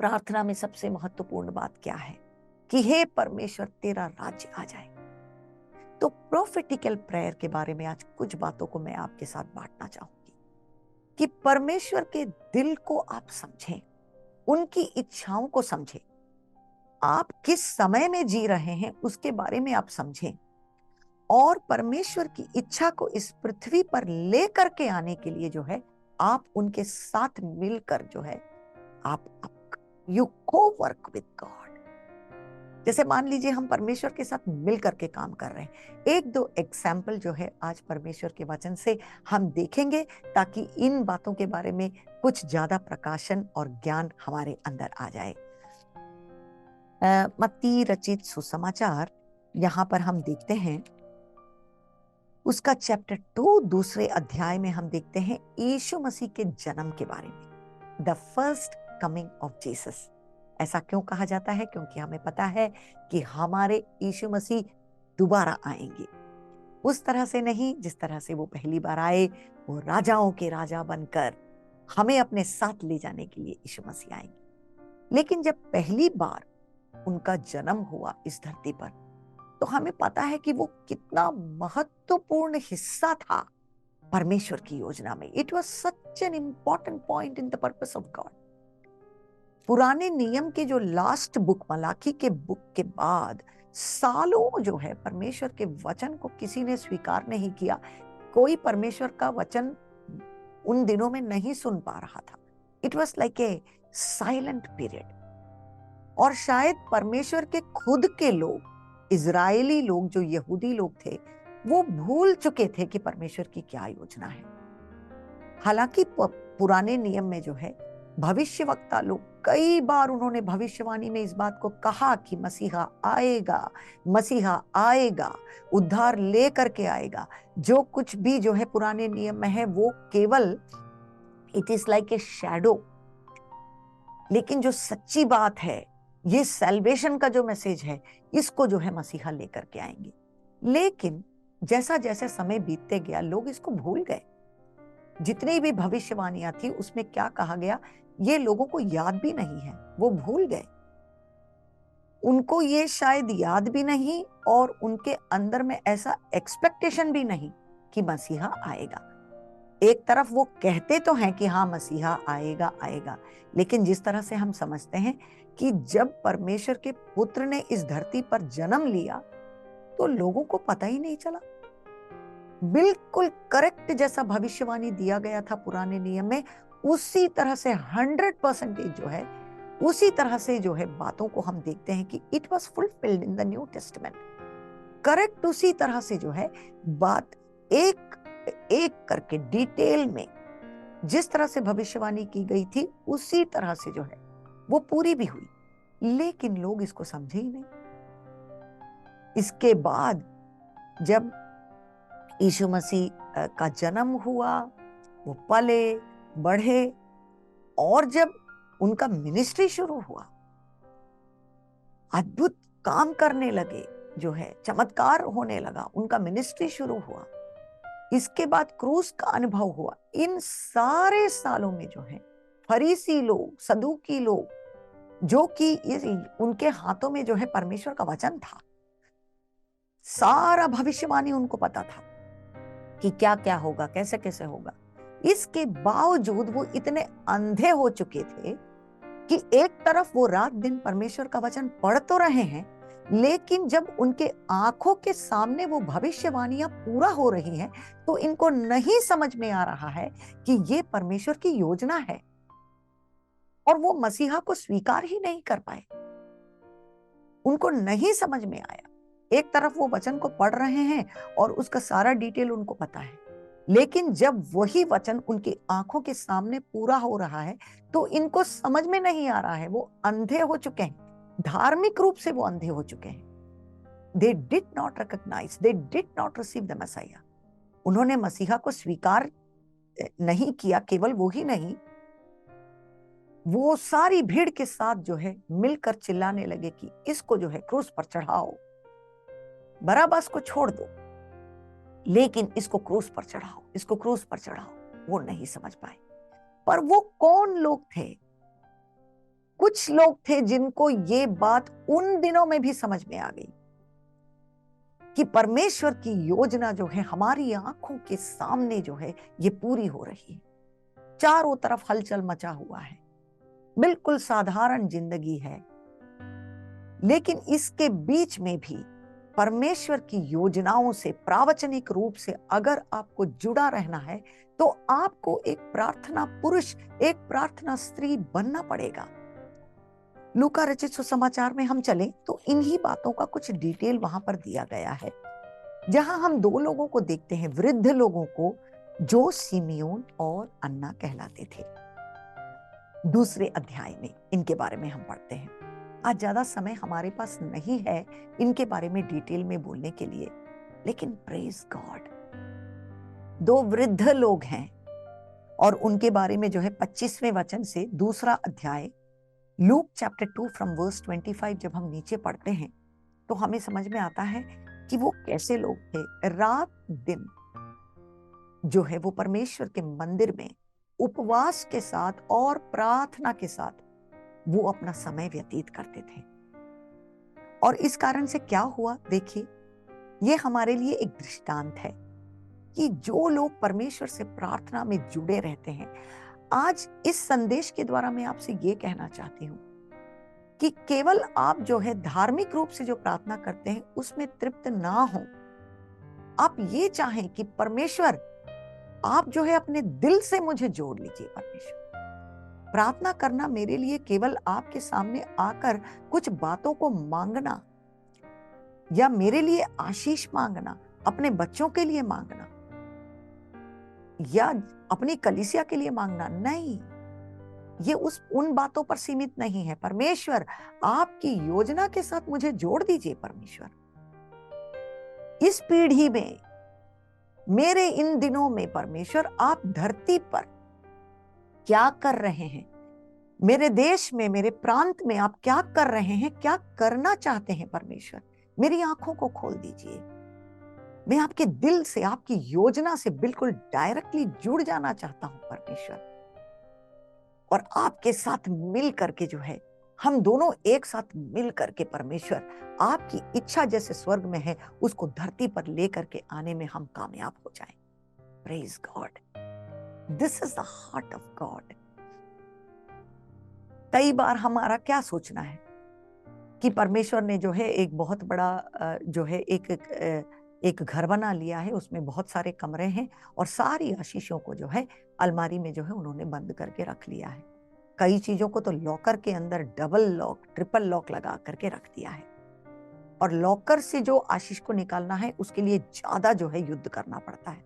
प्रार्थना में सबसे महत्वपूर्ण बात क्या है कि हे परमेश्वर तेरा राज्य आ जाए। तो प्रोफेटिकल प्रेयर के बारे में आज कुछ बातों को मैं आपके साथ बांटना चाहूंगी कि परमेश्वर के दिल को आप समझें, उनकी इच्छाओं को समझें, आप किस समय में जी रहे हैं उसके बारे में आप समझें और परमेश्वर की इच्छा को इस पृथ्वी पर लेकर के आने के लिए जो है आप उनके साथ मिलकर जो है आप यू को वर्क विद गॉड। जैसे मान लीजिए हम परमेश्वर के साथ मिलकर के काम कर रहे हैं। एक दो एग्जाम्पल जो है आज परमेश्वर के वचन से हम देखेंगे ताकि इन बातों के बारे में कुछ ज्यादा प्रकाशन और ज्ञान हमारे अंदर आ जाए। मत्ती रचित सुसमाचार यहां पर हम देखते हैं उसका चैप्टर 2 दूसरे अध्याय में हम देखते हैं यीशु मसीह के जन्म के बारे में, the first coming of Jesus. ऐसा क्यों कहा जाता है? क्योंकि हमें पता है कि हमारे यीशु मसीह दोबारा आएंगे, उस तरह से नहीं जिस तरह से वो पहली बार आए। वो राजाओं के राजा बनकर हमें अपने साथ ले जाने के लिए यीशु मसीह आएंगे। लेकिन जब पहली बार उनका जन्म हुआ इस धरती पर तो हमें पता है कि वो कितना महत्वपूर्ण हिस्सा था परमेश्वर की योजना में। It was such an important point in the purpose of God. पुराने नियम के जो लास्ट बुक मलाकी के बुक के बाद सालों जो है परमेश्वर के वचन को किसी ने स्वीकार नहीं किया। कोई परमेश्वर का वचन उन दिनों में नहीं सुन पा रहा था। It was like a silent period. और शायद परमेश्वर के खुद के लोग, इजरायली लोग, जो यहूदी लोग थे, वो भूल चुके थे कि परमेश्वर की क्या योजना है। हालांकि पुराने नियम में जो है भविष्यवक्ता लोग कई बार उन्होंने भविष्यवाणी में इस बात को कहा कि मसीहा आएगा, मसीहा आएगा, उद्धार लेकर के आएगा। जो कुछ भी जो है पुराने नियम में है वो केवल it is like a shadow. लेकिन जो सच्ची बात है, ये सैल्वेशन का जो मैसेज है, इसको जो है मसीहा लेकर के आएंगे। लेकिन जैसा जैसे समय बीतते गया लोग इसको भूल गए। जितनी भी भविष्यवाणियां थी उसमें क्या कहा गया ये लोगों को याद भी नहीं है, वो भूल गए। उनको ये शायद याद भी नहीं और उनके अंदर में ऐसा एक्सपेक्टेशन भी नहीं कि मसीहा आएगा। एक तरफ वो कहते तो हैं कि हाँ मसीहा आएगा आएगा, लेकिन जिस तरह से हम समझते हैं कि जब परमेश्वर के पुत्र ने इस धरती पर जन्म लिया तो लोगों को पता ही नहीं चला। बिल्कुल करेक्ट जैसा भविष्यवाणी दिया गया था पुराने नियम में, उसी तरह से 100% जो है उसी तरह से जो है बातों को हम देखते हैं कि it was fulfilled in the new testament. Correct उसी तरह से जो है बात एक एक करके डिटेल में जिस तरह से भविष्यवाणी की गई थी उसी तरह से जो है वो पूरी भी हुई। लेकिन लोग इसको समझे ही नहीं। इसके बाद जब यीशु मसीह का जन्म हुआ, वो पले बढ़े और जब उनका मिनिस्ट्री शुरू हुआ, अद्भुत काम करने लगे, जो है चमत्कार होने लगा, उनका मिनिस्ट्री शुरू हुआ। इसके बाद क्रूस का अनुभव हुआ। इन सारे सालों में जो है फरीसी लोग, सदूकी लोग, जो कि उनके हाथों में जो है परमेश्वर का वचन था, सारा भविष्यवाणी उनको पता था कि क्या क्या होगा, कैसे कैसे होगा। इसके बावजूद वो इतने अंधे हो चुके थे कि एक तरफ वो रात दिन परमेश्वर का वचन पढ़ तो रहे हैं, लेकिन जब उनके आंखों के सामने वो भविष्यवाणियां पूरा हो रही हैं तो इनको नहीं समझ में आ रहा है कि ये परमेश्वर की योजना है। और वो मसीहा को स्वीकार ही नहीं कर पाए, उनको नहीं समझ में आया। एक तरफ वो वचन को पढ़ रहे हैं और उसका सारा डिटेल उनको पता है, लेकिन जब वही वचन उनकी आंखों के सामने पूरा हो रहा है तो इनको समझ में नहीं आ रहा है। वो अंधे हो चुके हैं, धार्मिक रूप से वो अंधे हो चुके हैं। They did not recognize, they did not receive the Messiah. उन्होंने मसीहा को स्वीकार नहीं किया। केवल वो ही नहीं, वो सारी भीड़ के साथ जो है मिलकर चिल्लाने लगे कि इसको जो है क्रूस पर चढ़ाओ, बराबस को छोड़ दो, लेकिन इसको क्रूस पर चढ़ाओ, इसको क्रूस पर चढ़ाओ। वो नहीं समझ पाए। पर वो कौन लोग थे? कुछ लोग थे जिनको ये बात उन दिनों में भी समझ में आ गई कि परमेश्वर की योजना जो है हमारी आंखों के सामने जो है ये पूरी हो रही है। चारों तरफ हलचल मचा हुआ है, बिल्कुल साधारण जिंदगी है, लेकिन इसके बीच में भी परमेश्वर की योजनाओं से प्रावचनिक रूप से अगर आपको जुड़ा रहना है तो आपको एक प्रार्थना पुरुष, एक प्रार्थना स्त्री बनना पड़ेगा। लूका रचित सुसमाचार में हम चलें तो इन्हीं बातों का कुछ डिटेल वहां पर दिया गया है, जहां हम दो लोगों को देखते हैं, वृद्ध लोगों को, जो सिमियोन और अन्ना कहलाते थे। दूसरे अध्याय में इनके बारे में हम पढ़ते हैं। आज ज्यादा समय हमारे पास नहीं है इनके बारे में डिटेल में बोलने के लिए, लेकिन प्रेज गॉड, दो वृद्ध लोग हैं और उनके बारे में जो है 25वें वचन से दूसरा अध्याय लूक चैप्टर 2 फ्रॉम वर्स 25 जब हम नीचे पढ़ते हैं तो हमें समझ में आता है कि वो कैसे लोग थे। रात दिन जो है वो परमेश्वर के मंदिर में उपवास के साथ और प्रार्थना के साथ वो अपना समय व्यतीत करते थे। और इस कारण से क्या हुआ, देखिए, ये हमारे लिए एक दृष्टांत है कि जो लोग परमेश्वर से प्रार्थना में जुड़े रहते हैं। आज इस संदेश के द्वारा मैं आपसे ये कहना चाहती हूं कि केवल आप जो है धार्मिक रूप से जो प्रार्थना करते हैं उसमें तृप्त ना हो। आप ये चाहें कि परमेश्वर आप जो है अपने दिल से मुझे जोड़ लीजिए। परमेश्वर, प्रार्थना करना मेरे लिए केवल आपके सामने आकर कुछ बातों को मांगना या मेरे लिए आशीष मांगना, अपने बच्चों के लिए मांगना या अपनी कलीसिया के लिए मांगना नहीं, ये उन बातों पर सीमित नहीं है। परमेश्वर आपकी योजना के साथ मुझे जोड़ दीजिए। परमेश्वर, इस पीढ़ी में, मेरे इन दिनों में परमेश्वर आप धरती पर क्या कर रहे हैं, मेरे देश में, मेरे प्रांत में आप क्या कर रहे हैं, क्या करना चाहते हैं। परमेश्वर, मेरी आंखों को खोल दीजिए। मैं आपके दिल से, आपकी योजना से बिल्कुल डायरेक्टली जुड़ जाना चाहता हूं परमेश्वर, और आपके साथ मिल करके जो है हम दोनों एक साथ मिल करके परमेश्वर आपकी इच्छा जैसे स्वर्ग में है उसको धरती पर लेकर के आने में हम कामयाब हो जाएं। Praise God, this is the heart of God. कई बार हमारा क्या सोचना है कि परमेश्वर ने जो है एक बहुत बड़ा जो है एक घर बना लिया है, उसमें बहुत सारे कमरे हैं और सारी आशीषों को जो है अलमारी में जो है उन्होंने बंद करके रख लिया है। कई चीजों को तो लॉकर के अंदर डबल लॉक, ट्रिपल लॉक लगा करके रख दिया है, और लॉकर से जो आशीष को निकालना है उसके लिए ज्यादा जो है युद्ध करना पड़ता है।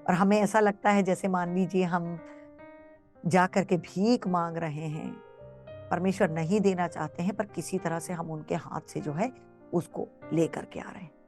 और हमें ऐसा लगता है जैसे मान लीजिए हम जा करके भीख मांग रहे हैं, परमेश्वर नहीं देना चाहते हैं पर किसी तरह से हम उनके हाथ से जो है उसको ले करके आ रहे हैं।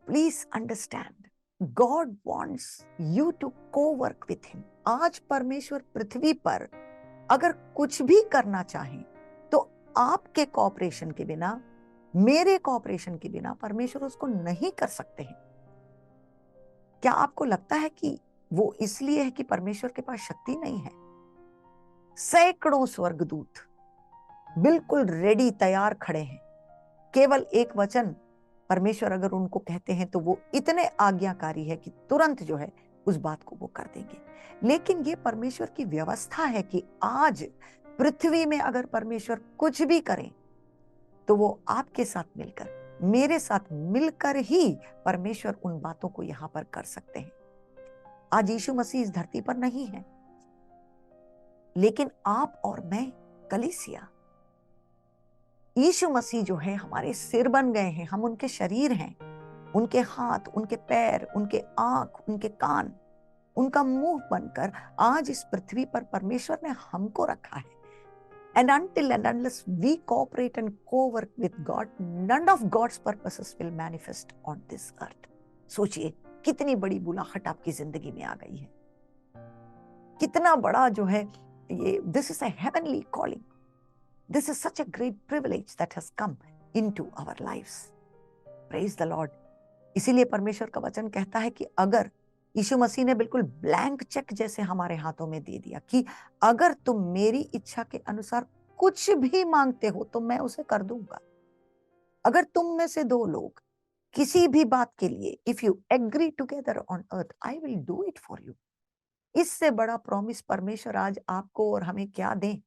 Please understand, God wants you to co-work with him. आज परमेश्वर पृथ्वी पर अगर कुछ भी करना चाहे तो आपके कोऑपरेशन के बिना, मेरे कोऑपरेशन के बिना परमेश्वर उसको नहीं कर सकते हैं। क्या आपको लगता है कि वो इसलिए है कि परमेश्वर के पास शक्ति नहीं है? सैकड़ों स्वर्गदूत बिल्कुल रेडी, तैयार खड़े हैं। केवल एक वचन परमेश्वर अगर उनको कहते हैं तो वो इतने आज्ञाकारी है कि तुरंत जो है उस बात को वो कर देंगे। लेकिन ये परमेश्वर की व्यवस्था है कि आज पृथ्वी में अगर परमेश्वर कुछ भी करें तो वो आपके साथ मिलकर, मेरे साथ मिलकर ही परमेश्वर उन बातों को यहां पर कर सकते हैं। आज यीशु मसीह इस धरती पर नहीं है, लेकिन आप और मैं, कलीसिया, यीशु मसीह जो है हमारे सिर बन गए हैं, हम उनके शरीर हैं, उनके हाथ, उनके पैर, उनके आंख, उनके कान, उनका मुंह बनकर आज इस पृथ्वी पर परमेश्वर ने हमको रखा है। And until and unless we cooperate and co-work with God, none of God's purposes will manifest on this earth. सोचिए कितनी बड़ी बुलाहट आपकी जिंदगी में आ गई है, कितना बड़ा जो है ये, this is a heavenly calling. This is such a great privilege that has come into our lives. Praise the Lord. इसीलिए परमेश्वर का वचन कहता है कि अगर यीशु मसीह ने बिल्कुल ब्लैंक चेक जैसे हमारे हाथों में दे दिया कि अगर तुम मेरी इच्छा के अनुसार कुछ भी मांगते हो तो मैं उसे कर दूंगा। अगर तुम में से दो लोग किसी भी बात के लिए, if you agree together on earth, I will do it for you. इससे बड़ा प्रॉमिस परमेश्वर आज आपको और हमें क्या दें?